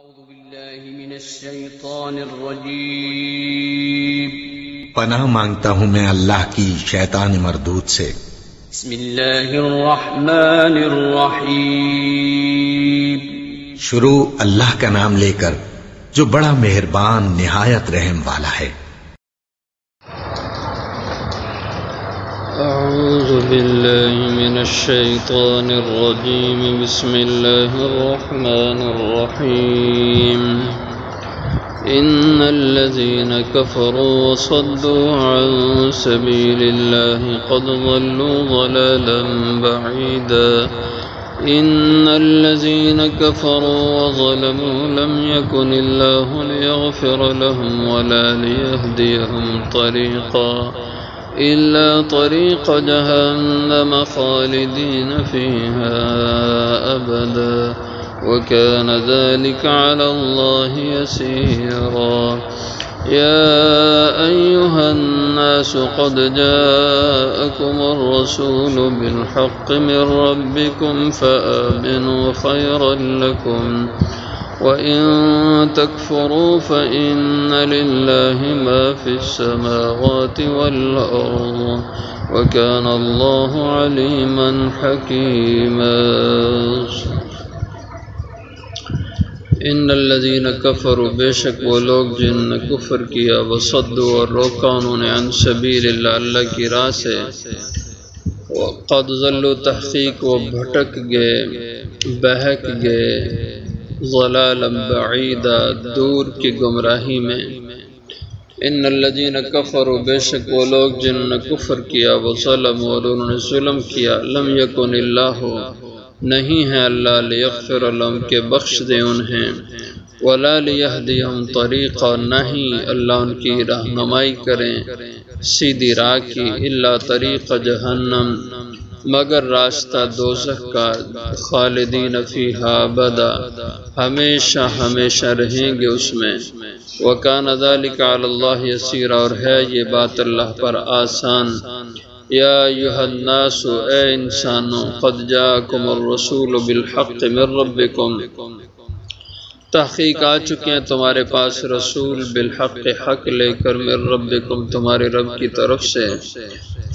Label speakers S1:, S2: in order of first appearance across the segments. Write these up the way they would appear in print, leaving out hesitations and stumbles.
S1: أعوذ بالله من الشيطان الرجيم
S2: پناہ مانگتا ہوں میں اللہ کی شیطان مردود سے۔
S1: بسم الله الرحمن الرحيم
S2: شروع اللہ کا نام لے کر جو بڑا مہربان نہایت رحم والا ہے۔
S3: أعوذ بالله من الشيطان الرجيم بسم الله الرحمن الرحيم إن الذين كفروا وصدوا عن سبيل الله قد ضلوا ضلالا بعيدا إن الذين كفروا وظلموا لم يكن الله ليغفر لهم ولا ليهديهم طريقا إلا طريق جهنم خالدين فيها أبدا وكان ذلك على الله يسيرا يا أيها الناس قد جاءكم الرسول بالحق من ربكم فآمنوا خيرا لكم وَإِن تَكْفُرُوا فَإِنَّ لِلَّهِ مَا فِي السَّمَاوَاتِ وَالْأَرْضِ وَكَانَ اللَّهُ عَلِيمًا حَكِيمًا۔ ان الذين كفروا بے شک وہ لوگ جن نے کفر کیا، وصدوا اور روکا انہوں نے عن سبیل اللہ اللہ کی راہ سے، قد ضلوا تحقیق وہ بھٹک گئے بہک گئے، ضلالا بعیدا دور کی گمراہی میں۔ ان الذین کفروا بے شک وہ لوگ جنہوں نے کفر کیا، وظلموا اور انہوں نے ظلم کیا، لم یکن اللہ نہیں ہے اللہ لیغفر لهم کہ بخش دے انہیں، ولا لیہدیہم طریقا نہیں اللہ ان کی رہنمائی کریں سیدھی راہ کی، الا طریق جہنم مگر راستہ دوزخ کا، خالدین فیہا ابدا ہمیشہ ہمیشہ رہیں گے اس میں، وکان ذلک علی اللہ یسیرا اور ہے یہ بات اللہ پر آسان۔ یا ایھا الناس اے انسانوں، قد جاءکم الرسول بالحق من ربکم تحقیق آ چکے ہیں تمہارے پاس رسول بالحق حق لے کر، من ربکم تمہارے رب کی طرف سے،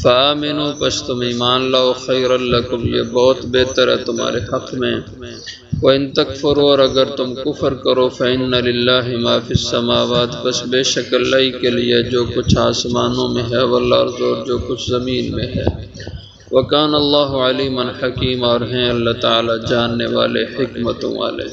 S3: فآمنوا پس تم ایمان لاؤ، خیرا لکم یہ بہت بہتر ہے تمہارے حق میں، وَإِن تَكْفُرُوا اور اگر تم کفر کرو، فَإِنَّ لِلَّهِ مَا فِي السَّمَاوَاتِ بس بے شک اللہ کے لیے جو کچھ آسمانوں میں ہے، وَالْأَرْضِ اور جو کچھ زمین میں ہے، وَكَانَ اللَّهُ عَلِيمًا حَكِيمًا اور ہیں اللہ تعالی جاننے والے حکمتوں والے۔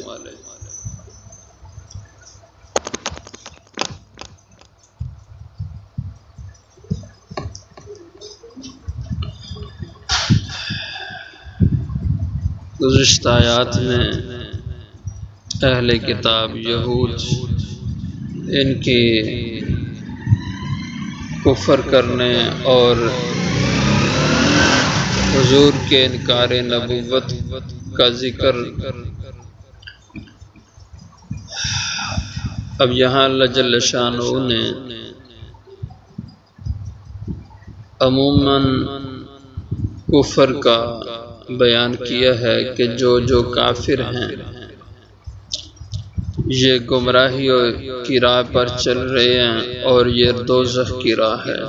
S3: گزشتہ آیات میں اہل کتاب یہود ان کی کفر کرنے اور حضور کے انکار نبوت کا ذکر، اب یہاں اللہ جل شانہ نے عموماً کفر کا بیان کیا ہے کہ جو کافر ہیں یہ گمراہی کی راہ پر چل رہے ہیں اور یہ دوزخ کی راہ ہے۔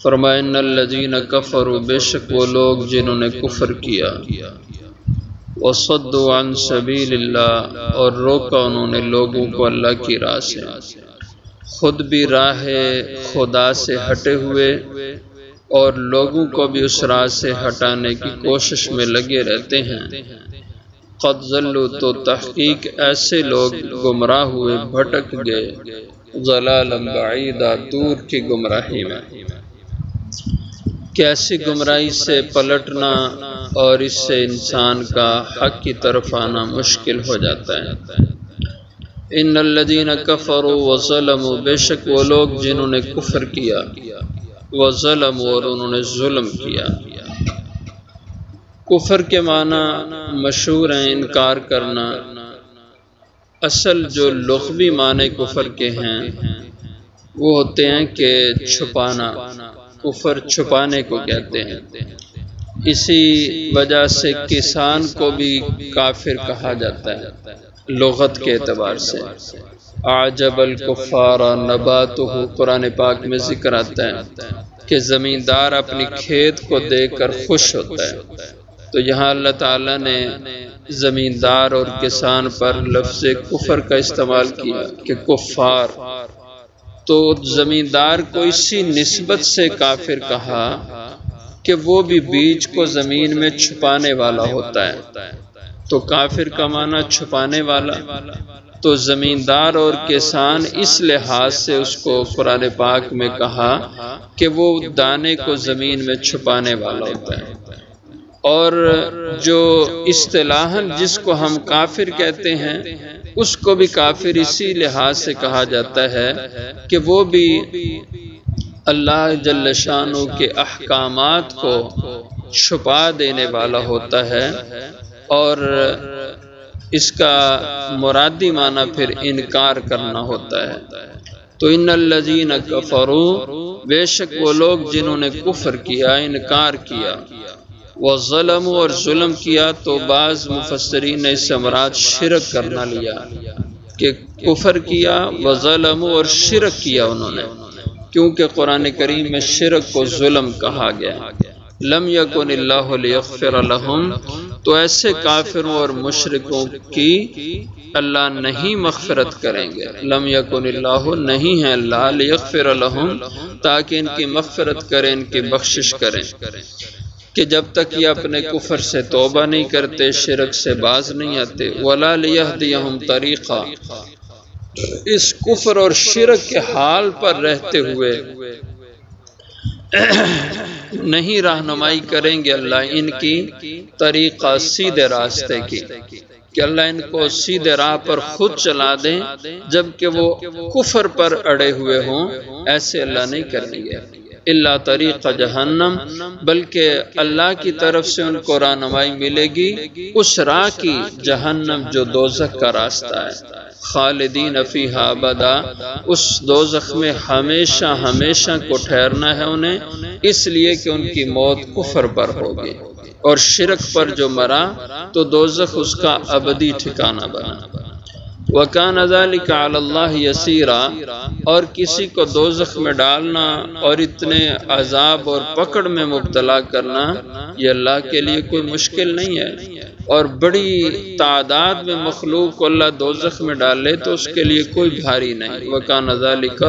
S3: فرمایا ان الذین کفروا بے شک وہ لوگ جنہوں نے کفر کیا، وصدوا عن سبیل اللہ اور روکا انہوں نے لوگوں کو اللہ کی راہ سے، خود بھی راہ خدا سے ہٹے ہوئے اور لوگوں کو بھی اس راہ سے ہٹانے کی کوشش میں لگے رہتے ہیں۔ قد ضلوا تو تحقیق ایسے لوگ گمراہ ہوئے بھٹک گئے، ضلالا بعیدا دور کی گمراہی میں۔ کیسی گمراہی سے پلٹنا اور اس سے انسان کا حق کی طرف آنا مشکل ہو جاتا ہے۔ ان الذین کفروا وظلموا بے شک وہ لوگ جنہوں نے کفر کیا، وظلم اور انہوں نے ظلم کیا۔ کفر کے معنی مشہور ہیں انکار کرنا، اصل جو لغوی معنی کفر کے ہیں وہ ہوتے ہیں کہ چھپانا، کفر چھپانے کو کہتے ہیں۔ اسی وجہ سے کسان کو بھی کافر کہا جاتا ہے لغت کے اعتبار سے۔ اعجب الکفار نباتہ، قرآن پاک میں ذکر آتا ہے کہ زمیندار اپنی کھیت کو دیکھ کر خوش ہوتا ہے۔ تو یہاں اللہ تعالیٰ نے زمیندار اور کسان پر لفظ کفر کا استعمال کیا کہ کفار، تو زمیندار کو اسی نسبت سے کافر کہا کہ وہ بھی بیج کو زمین میں چھپانے والا ہوتا ہے۔ تو کافر کا معنی چھپانے والا، تو زمیندار اور کسان اس لحاظ سے اس کو قرآن پاک میں کہا کہ وہ دانے کو زمین میں چھپانے والا ہوتا ہے۔ اور جو اصطلاحاً جس کو ہم کافر کہتے ہیں اس کو بھی کافر اسی لحاظ سے کہا جاتا ہے کہ وہ بھی اللہ جل شانہ کے احکامات کو چھپا دینے والا ہوتا ہے، اور اس کا مرادی معنی پھر انکار کرنا ہوتا ہے۔ تو ان الذین کفروا، بے شک وہ لوگ جنہوں نے کفر کیا، انکار کیا، وظلموا، اور ظلم کیا، تو بعض مفسرین نے اس سے مراد شرک کرنا لیا کہ کفر کیا وظلموا، اور شرک کیا انہوں نے، کیونکہ قرآن کریم میں شرک کو ظلم کہا گیا۔ لم یکن اللہ لیغفر لہم، تو ایسے کافروں اور مشرکوں کی اللہ نہیں مغفرت کریں گے۔ لم یکن اللہ، نہیں ہے اللہ، لیغفر لہم، تاکہ ان کی مغفرت کریں، ان کی بخشش کریں، کہ جب تک یہ اپنے کفر سے توبہ نہیں کرتے، شرک سے باز نہیں آتے، ولا لیہدیہم طریقا، اس کفر اور شرک کے حال پر رہتے ہوئے نہیں رہنمائی کریں گے اللہ ان کی طریقہ، سیدھے راستے کی، کہ اللہ ان کو سیدھے راہ پر خود چلا دیں جبکہ وہ کفر پر اڑے ہوئے ہوں، ایسے اللہ نہیں کریں گے۔ الا طریق جہنم، بلکہ اللہ کی طرف سے ان کو رہنمائی ملے گی اس راہ کی، جہنم جو دوزخ کا راستہ ہے، خالدین فیہا ابدا، اس دوزخ میں ہمیشہ ہمیشہ کو ٹھہرنا ہے انہیں، اس لیے کہ ان کی موت کفر پر ہوگی، اور شرک پر جو مرا تو دوزخ اس کا ابدی ٹھکانہ بنا۔ وَكَانَ ذَلِكَ عَلَى اللَّهِ يَسِيرًا، اور کسی کو دوزخ میں ڈالنا اور اتنے عذاب اور پکڑ میں مبتلا کرنا، یہ اللہ کے لیے کوئی مشکل نہیں ہے، اور بڑی تعداد میں مخلوق کو اللہ دوزخ میں ڈالے تو اس کے لیے کوئی بھاری نہیں۔ وَكَانَ ذَلِكَ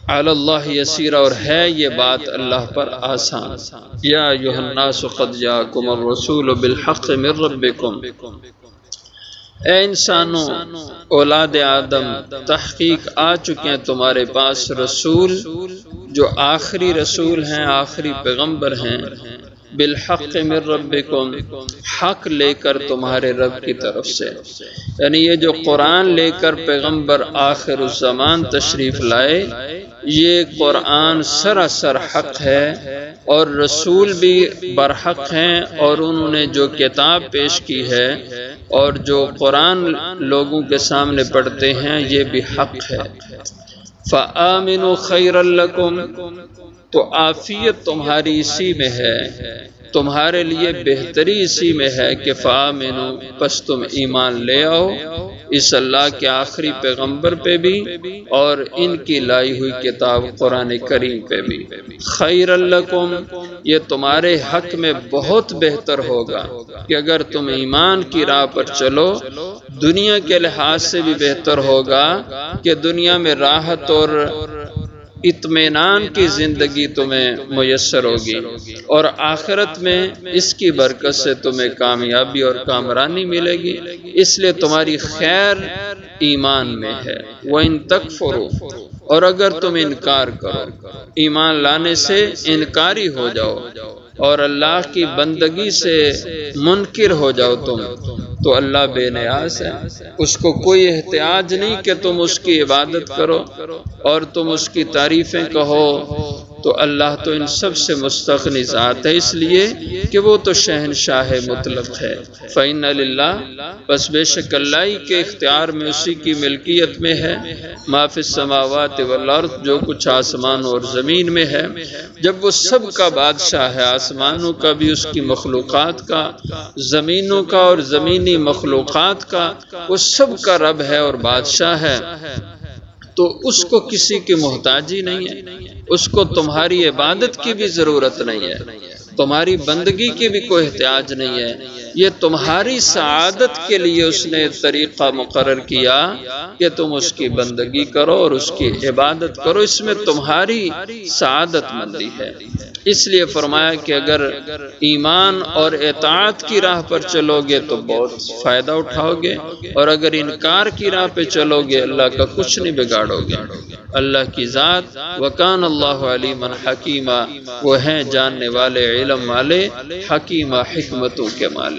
S3: عَلَى اللَّهِ يَسِيرًا، اور ہے یہ بات اللہ پر آسان۔ یا ایھا الناس قد جاءکم الرسول بالحق من ربکم، اے انسانوں، اولاد آدم، تحقیق آ چکے ہیں تمہارے پاس رسول جو آخری رسول ہیں، آخری پیغمبر ہیں، بالحق من ربکم، حق لے کر تمہارے رب کی طرف سے، یعنی یہ جو قرآن لے کر پیغمبر آخر الزمان تشریف لائے، یہ قرآن سراسر حق ہے، اور رسول بھی برحق ہیں، اور انہوں نے جو کتاب پیش کی ہے اور جو قرآن لوگوں کے سامنے پڑھتے ہیں یہ بھی حق ہے۔ فآمنوا خیرا لکم، تو عافیت تمہاری اسی میں ہے، تمہارے لیے بہتری اسی میں ہے کہ فآمنوا، پس تم ایمان لے آؤ اس اللہ کے آخری پیغمبر پہ بھی اور ان کی لائی ہوئی کتاب قرآن کریم پہ بھی۔ خیر لکم، یہ تمہارے حق میں بہت بہتر ہوگا کہ اگر تم ایمان کی راہ پر چلو، دنیا کے لحاظ سے بھی بہتر ہوگا کہ دنیا میں راحت اور اطمینان کی زندگی تمہیں میسر ہوگی، اور آخرت میں اس کی برکت سے تمہیں کامیابی اور کامرانی ملے گی، اس لیے تمہاری خیر ایمان میں ہے۔ وَإِن تَكْفُرُوا، اور اگر تم انکار کرو، ایمان لانے سے انکاری ہو جاؤ اور اللہ کی بندگی سے منکر ہو جاؤ تم، تو اللہ بے نیاز ہے، اس کو کوئی احتیاج نہیں کہ تم اس کی عبادت کرو اور تم اس کی تعریفیں کہو تو اللہ تو ان سب سے مستغنی ذات ہے، اس لیے کہ وہ تو شہنشاہ مطلق ہے۔ فإن للہ، بس بے شک اللہ ہی کے اختیار میں، اسی کی ملکیت میں ہے، ما فی السماوات والارض، جو کچھ آسمان اور زمین میں ہے۔ جب وہ سب کا بادشاہ ہے، آسمانوں کا بھی، اس کی مخلوقات کا، زمینوں کا اور زمینی مخلوقات کا، وہ سب کا رب ہے اور بادشاہ ہے، تو اس کو کسی کی محتاجی نہیں ہے، اس کو تمہاری عبادت کی بھی ضرورت نہیں ہے، تمہاری بندگی کی بھی کوئی احتیاج نہیں ہے۔ یہ تمہاری سعادت کے لیے اس نے طریقہ مقرر کیا کہ تم اس کی بندگی کرو اور اس کی عبادت کرو، اس میں تمہاری سعادت مندی ہے۔ اس لیے فرمایا کہ اگر ایمان اور اطاعت کی راہ پر چلو گے تو بہت فائدہ اٹھاؤ گے، اور اگر انکار کی راہ پہ چلو گے اللہ کا کچھ نہیں بگاڑو گے۔ اللہ کی ذات وکان اللہ علیما حکیما، وہ ہیں جاننے والے، علم والے، حکیمہ، حکمتوں کے مالک۔